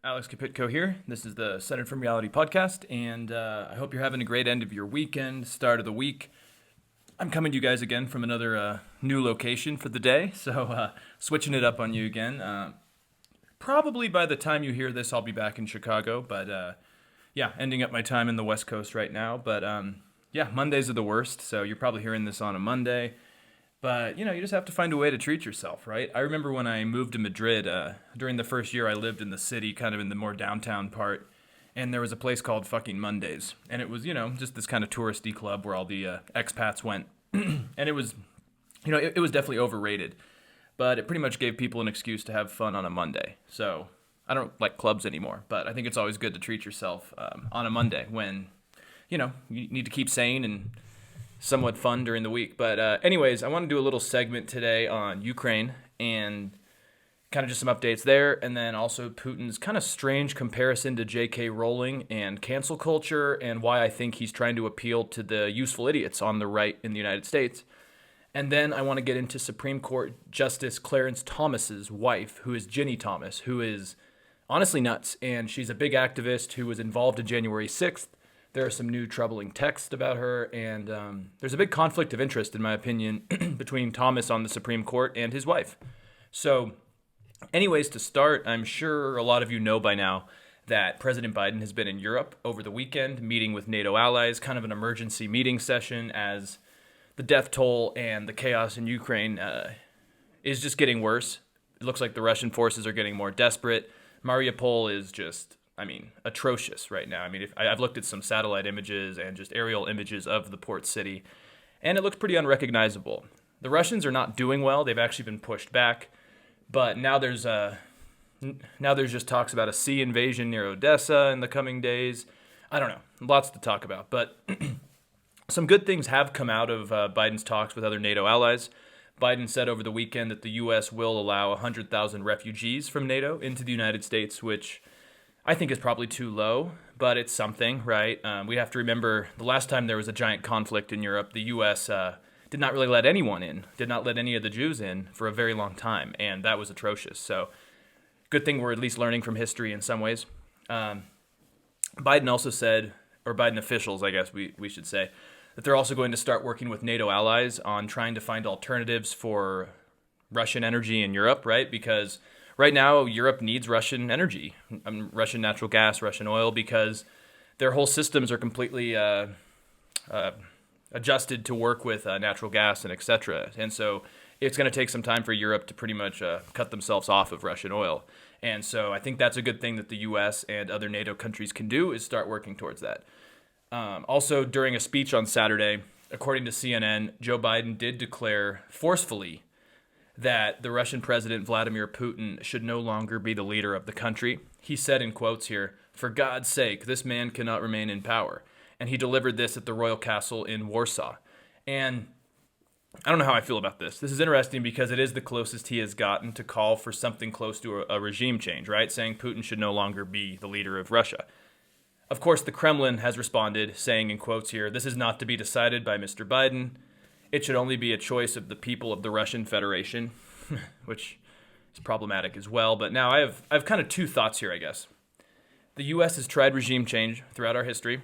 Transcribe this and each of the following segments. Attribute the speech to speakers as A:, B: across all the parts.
A: Alex Kapitko here. This is the Centered from Reality podcast, and I hope you're having a great end of your weekend, start of the week. I'm coming to you guys again from another new location for the day, so switching it up on you again. Probably by the time you hear this, I'll be back in Chicago, but ending up my time in the West Coast right now. But Mondays are the worst, so you're probably hearing this on a Monday. But, you just have to find a way to treat yourself, right? I remember when I moved to Madrid, during the first year I lived in the city, kind of in the more downtown part, and there was a place called fucking Mondays. And it was, just this kind of touristy club where all the expats went. And it was, it was definitely overrated. But it pretty much gave people an excuse to have fun on a Monday. So I don't like clubs anymore, but I think it's always good to treat yourself on a Monday when, you need to keep sane and somewhat fun during the week. But anyways, I want to do a little segment today on Ukraine and kind of just some updates there, and then also Putin's kind of strange comparison to J.K. Rowling and cancel culture, and why I think he's trying to appeal to the useful idiots on the right in the United States. And then I want to get into Supreme Court Justice Clarence Thomas's wife, who is Ginny Thomas, who is honestly nuts, and she's a big activist who was involved in January 6th. There are some new troubling texts about her, and there's a big conflict of interest, in my opinion, between Thomas on the Supreme Court and his wife. So, anyways, to start, I'm sure a lot of you know by now that President Biden has been in Europe over the weekend, meeting with NATO allies, kind of an emergency meeting session, as the death toll and the chaos in Ukraine is just getting worse. It looks like the Russian forces are getting more desperate. Mariupol is just, atrocious right now. If I've looked at some satellite images and just aerial images of the port city, and it looks pretty unrecognizable. The Russians are not doing well. They've actually been pushed back, but now there's just talks about a sea invasion near Odessa in the coming days. I don't know. Lots to talk about, but some good things have come out of Biden's talks with other NATO allies. Biden said over the weekend that the U.S. will allow 100,000 refugees from NATO into the United States, which I think is probably too low, but it's something, right? We have to remember the last time there was a giant conflict in Europe, the U.S. Did not really let anyone in, did not let any of the Jews in for a very long time, and that was atrocious. So good thing we're at least learning from history in some ways. Biden also said, or Biden officials, I guess we should say, that they're also going to start working with NATO allies on trying to find alternatives for Russian energy in Europe, right? Because right now, Europe needs Russian energy, Russian natural gas, Russian oil, because their whole systems are completely adjusted to work with natural gas and etc. And so it's going to take some time for Europe to pretty much cut themselves off of Russian oil. And so I think that's a good thing that the U.S. and other NATO countries can do, is start working towards that. Also, during a speech on Saturday, according to CNN, Joe Biden did declare forcefully that the Russian President Vladimir Putin should no longer be the leader of the country. He said in quotes here, "For God's sake, this man cannot remain in power." And he delivered this at the Royal Castle in Warsaw. And I don't know how I feel about this. This is interesting because it is the closest he has gotten to call for something close to a regime change, right? Saying Putin should no longer be the leader of Russia. Of course, the Kremlin has responded, saying in quotes here, "This is not to be decided by Mr. Biden. It should only be a choice of the people of the Russian Federation," which is problematic as well. But now I have kind of two thoughts here, I guess. The U.S. has tried regime change throughout our history.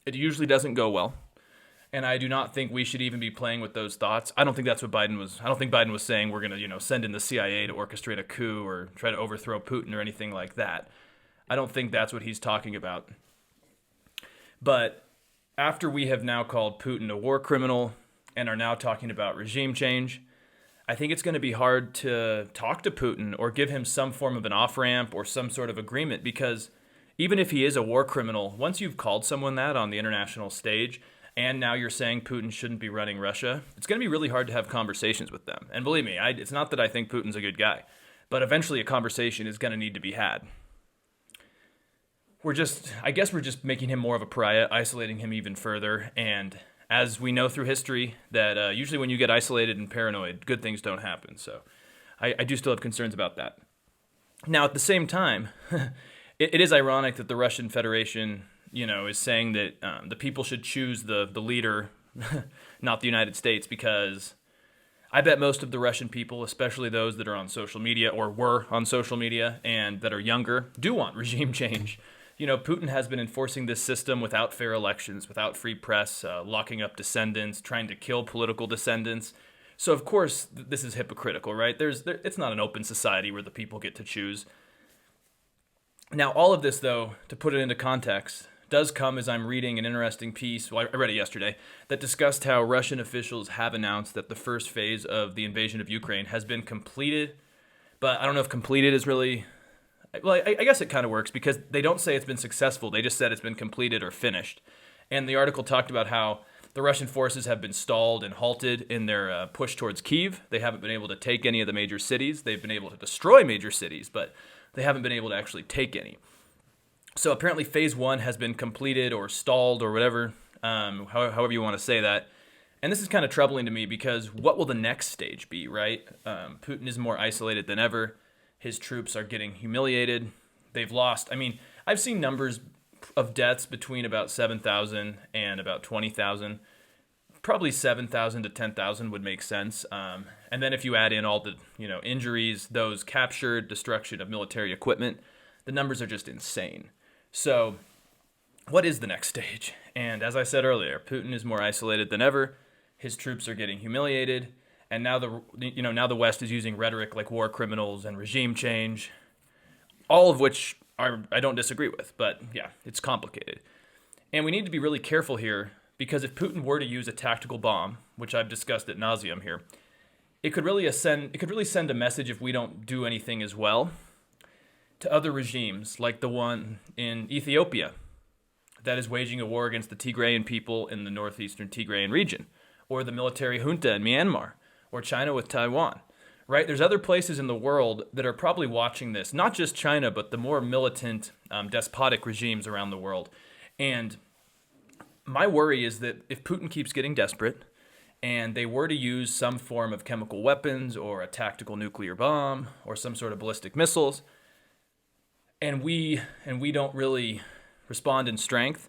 A: It usually doesn't go well. And I do not think we should even be playing with those thoughts. I don't think that's what Biden was. I don't think Biden was saying we're going to, send in the CIA to orchestrate a coup or try to overthrow Putin or anything like that. I don't think that's what he's talking about. But after we have now called Putin a war criminal and are now talking about regime change, I think it's going to be hard to talk to Putin or give him some form of an off-ramp or some sort of agreement, because even if he is a war criminal, once you've called someone that on the international stage and now you're saying Putin shouldn't be running Russia, it's going to be really hard to have conversations with them. And believe me, it's not that I think Putin's a good guy, but eventually a conversation is going to need to be had. I guess we're just making him more of a pariah, isolating him even further. And as we know through history, that usually when you get isolated and paranoid, good things don't happen. So I do still have concerns about that. Now, at the same time, it is ironic that the Russian Federation, is saying that the people should choose the leader, not the United States, because I bet most of the Russian people, especially those that are on social media or were on social media and that are younger, do want regime change. Putin has been enforcing this system without fair elections, without free press, locking up dissidents, trying to kill political dissidents. So, of course, this is hypocritical, right? It's not an open society where the people get to choose. Now, all of this, though, to put it into context, does come as I'm reading an interesting piece, well, I read it yesterday, that discussed how Russian officials have announced that the first phase of the invasion of Ukraine has been completed. But I don't know if completed is really... Well, I guess it kind of works because they don't say it's been successful. They just said it's been completed or finished. And the article talked about how the Russian forces have been stalled and halted in their push towards Kyiv. They haven't been able to take any of the major cities. They've been able to destroy major cities, but they haven't been able to actually take any. So apparently phase 1 has been completed or stalled or whatever, however you want to say that. And this is kind of troubling to me because what will the next stage be, right? Putin is more isolated than ever. His troops are getting humiliated. They've lost. I've seen numbers of deaths between about 7,000 and about 20,000. Probably 7,000 to 10,000 would make sense. And then if you add in all the injuries, those captured, destruction of military equipment, the numbers are just insane. So what is the next stage? And as I said earlier, Putin is more isolated than ever. His troops are getting humiliated. And now the West is using rhetoric like war criminals and regime change, all of which I don't disagree with. But yeah, it's complicated. And we need to be really careful here because if Putin were to use a tactical bomb, which I've discussed ad nauseum here, it could really send a message if we don't do anything as well to other regimes like the one in Ethiopia that is waging a war against the Tigrayan people in the northeastern Tigrayan region, or the military junta in Myanmar, or China with Taiwan, right? There's other places in the world that are probably watching this, not just China, but the more militant, despotic regimes around the world. And my worry is that if Putin keeps getting desperate and they were to use some form of chemical weapons or a tactical nuclear bomb or some sort of ballistic missiles, and we don't really respond in strength,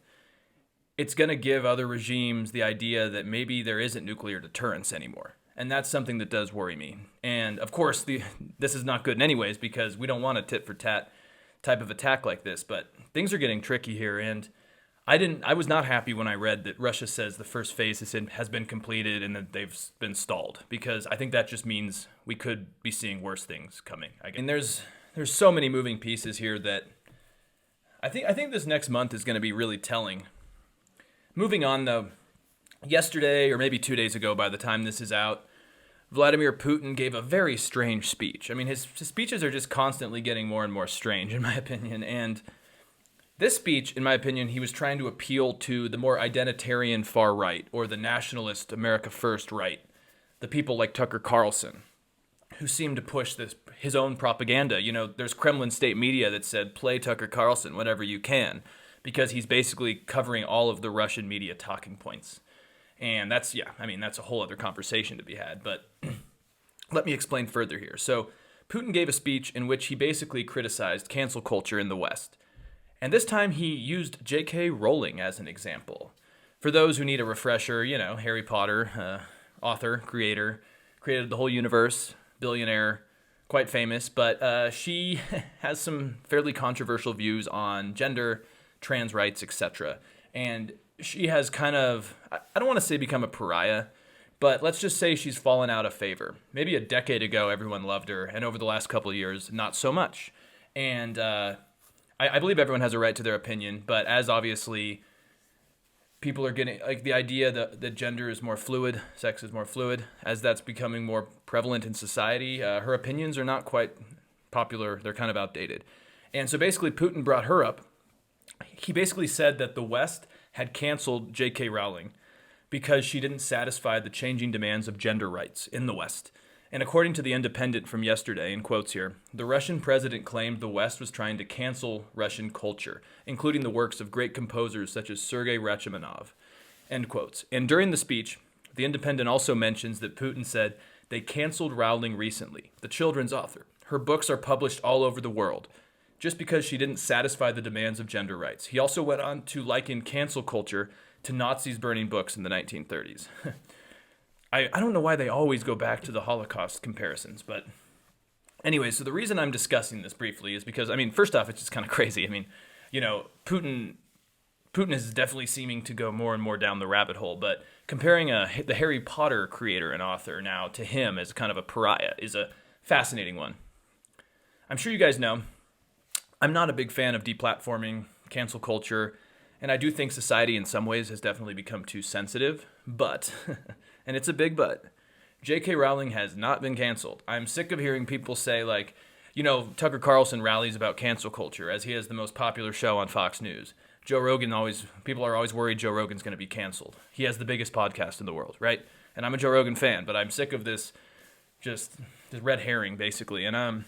A: it's going to give other regimes the idea that maybe there isn't nuclear deterrence anymore. And that's something that does worry me. And of course, this is not good in anyways because we don't want a tit-for-tat type of attack like this. But things are getting tricky here, and I was not happy when I read that Russia says the first phase has been completed and that they've been stalled, because I think that just means we could be seeing worse things coming. And there's so many moving pieces here that I think this next month is going to be really telling. Moving on though. Yesterday, or maybe 2 days ago by the time this is out, Vladimir Putin gave a very strange speech. His speeches are just constantly getting more and more strange, in my opinion. And this speech, in my opinion, he was trying to appeal to the more identitarian far right, or the nationalist America First right, the people like Tucker Carlson, who seem to push his own propaganda. There's Kremlin state media that said, play Tucker Carlson whenever you can, because he's basically covering all of the Russian media talking points. And that's a whole other conversation to be had. But let me explain further here. So Putin gave a speech in which he basically criticized cancel culture in the West. And this time he used J.K. Rowling as an example. For those who need a refresher, Harry Potter, author, creator, created the whole universe, billionaire, quite famous. But she has some fairly controversial views on gender, trans rights, etc. And she has kind of, I don't want to say become a pariah, but let's just say she's fallen out of favor. Maybe a decade ago, everyone loved her, and over the last couple of years, not so much. And I believe everyone has a right to their opinion, but as obviously people are getting, like the idea that gender is more fluid, sex is more fluid, as that's becoming more prevalent in society, her opinions are not quite popular. They're kind of outdated. And so basically Putin brought her up. He basically said that the West had canceled J.K. Rowling because she didn't satisfy the changing demands of gender rights in the West. And according to The Independent from yesterday, in quotes here, the Russian president claimed the West was trying to cancel Russian culture, including the works of great composers such as Sergei Rachmaninoff, end quotes. And during the speech, The Independent also mentions that Putin said they canceled Rowling recently, the children's author. Her books are published all over the world, just because she didn't satisfy the demands of gender rights. He also went on to liken cancel culture to Nazis burning books in the 1930s. I don't know why they always go back to the Holocaust comparisons, but anyway, so the reason I'm discussing this briefly is because, I mean, first off, it's just kind of crazy. I mean, Putin is definitely seeming to go more and more down the rabbit hole, but comparing the Harry Potter creator and author now to him as kind of a pariah is a fascinating one. I'm sure you guys know, I'm not a big fan of deplatforming, cancel culture, and I do think society in some ways has definitely become too sensitive, but, and it's a big but, J.K. Rowling has not been canceled. I'm sick of hearing people say, like, Tucker Carlson rallies about cancel culture as he has the most popular show on Fox News. People are always worried Joe Rogan's going to be canceled. He has the biggest podcast in the world, right? And I'm a Joe Rogan fan, but I'm sick of this red herring, basically. And I'm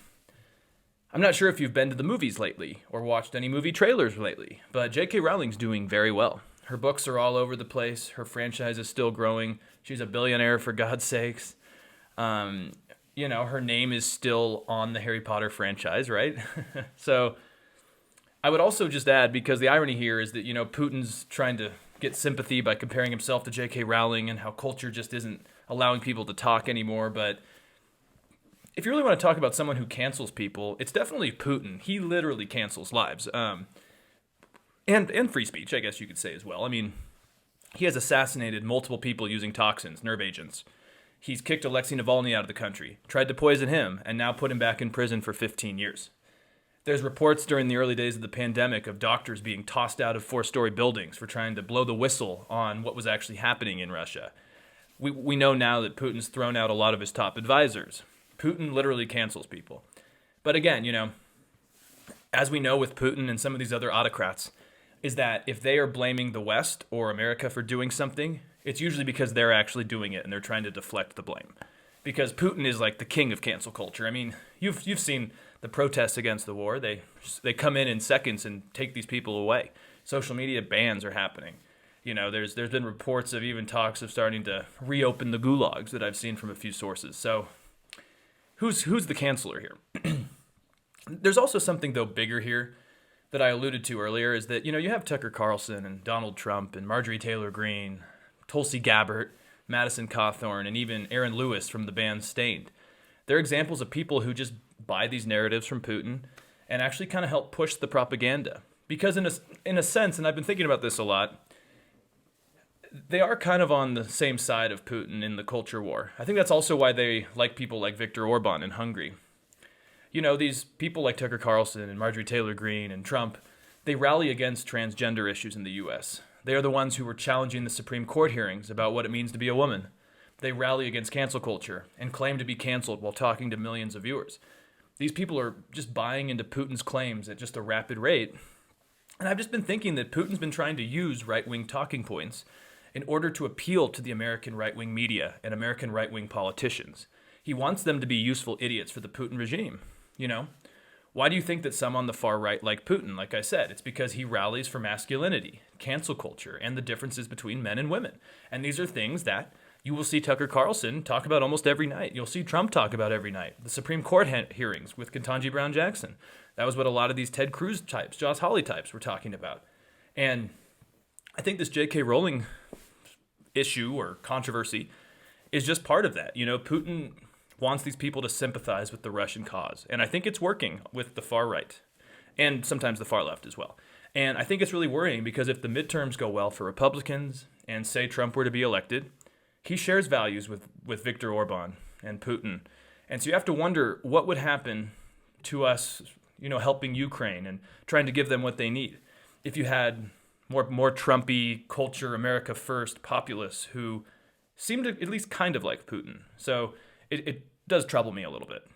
A: not sure if you've been to the movies lately or watched any movie trailers lately, but J.K. Rowling's doing very well. Her books are all over the place. Her franchise is still growing. She's a billionaire, for God's sakes. Her name is still on the Harry Potter franchise, right? So I would also just add, because the irony here is that, Putin's trying to get sympathy by comparing himself to J.K. Rowling and how culture just isn't allowing people to talk anymore. But if you really want to talk about someone who cancels people, it's definitely Putin. He literally cancels lives. And free speech, I guess you could say as well. I mean, he has assassinated multiple people using toxins, nerve agents. He's kicked Alexei Navalny out of the country, tried to poison him, and now put him back in prison for 15 years. There's reports during the early days of the pandemic of doctors being tossed out of 4-story buildings for trying to blow the whistle on what was actually happening in Russia. We know now that Putin's thrown out a lot of his top advisors. Putin literally cancels people. But again, as we know with Putin and some of these other autocrats, is that if they are blaming the West or America for doing something, it's usually because they're actually doing it and they're trying to deflect the blame. Because Putin is like the king of cancel culture. I mean, you've seen the protests against the war. They come in seconds and take these people away. Social media bans are happening. There's been reports of even talks of starting to reopen the gulags that I've seen from a few sources. So who's the canceller here? There's also something, though, bigger here that I alluded to earlier, is that, you have Tucker Carlson and Donald Trump and Marjorie Taylor Greene, Tulsi Gabbard, Madison Cawthorn, and even Aaron Lewis from the band Stained. They're examples of people who just buy these narratives from Putin and actually kind of help push the propaganda. Because in a sense, and I've been thinking about this a lot, they are kind of on the same side of Putin in the culture war. I think that's also why they like people like Viktor Orban in Hungary. These people like Tucker Carlson and Marjorie Taylor Greene and Trump, they rally against transgender issues in the U.S. They are the ones who were challenging the Supreme Court hearings about what it means to be a woman. They rally against cancel culture and claim to be canceled while talking to millions of viewers. These people are just buying into Putin's claims at just a rapid rate. And I've just been thinking that Putin's been trying to use right-wing talking points in order to appeal to the American right-wing media and American right-wing politicians. He wants them to be useful idiots for the Putin regime. Why do you think that some on the far right like Putin? Like I said, it's because he rallies for masculinity, cancel culture, and the differences between men and women. And these are things that you will see Tucker Carlson talk about almost every night. You'll see Trump talk about every night. The Supreme Court hearings with Ketanji Brown Jackson. That was what a lot of these Ted Cruz types, Josh Hawley types were talking about. And I think this J.K. Rowling issue or controversy is just part of that. Putin wants these people to sympathize with the Russian cause. And I think it's working with the far right and sometimes the far left as well. And I think it's really worrying because if the midterms go well for Republicans and say Trump were to be elected, he shares values with Viktor Orban and Putin. And so you have to wonder what would happen to us, helping Ukraine and trying to give them what they need. If you had more Trumpy culture, America first populists who seem to at least kind of like Putin. So it does trouble me a little bit.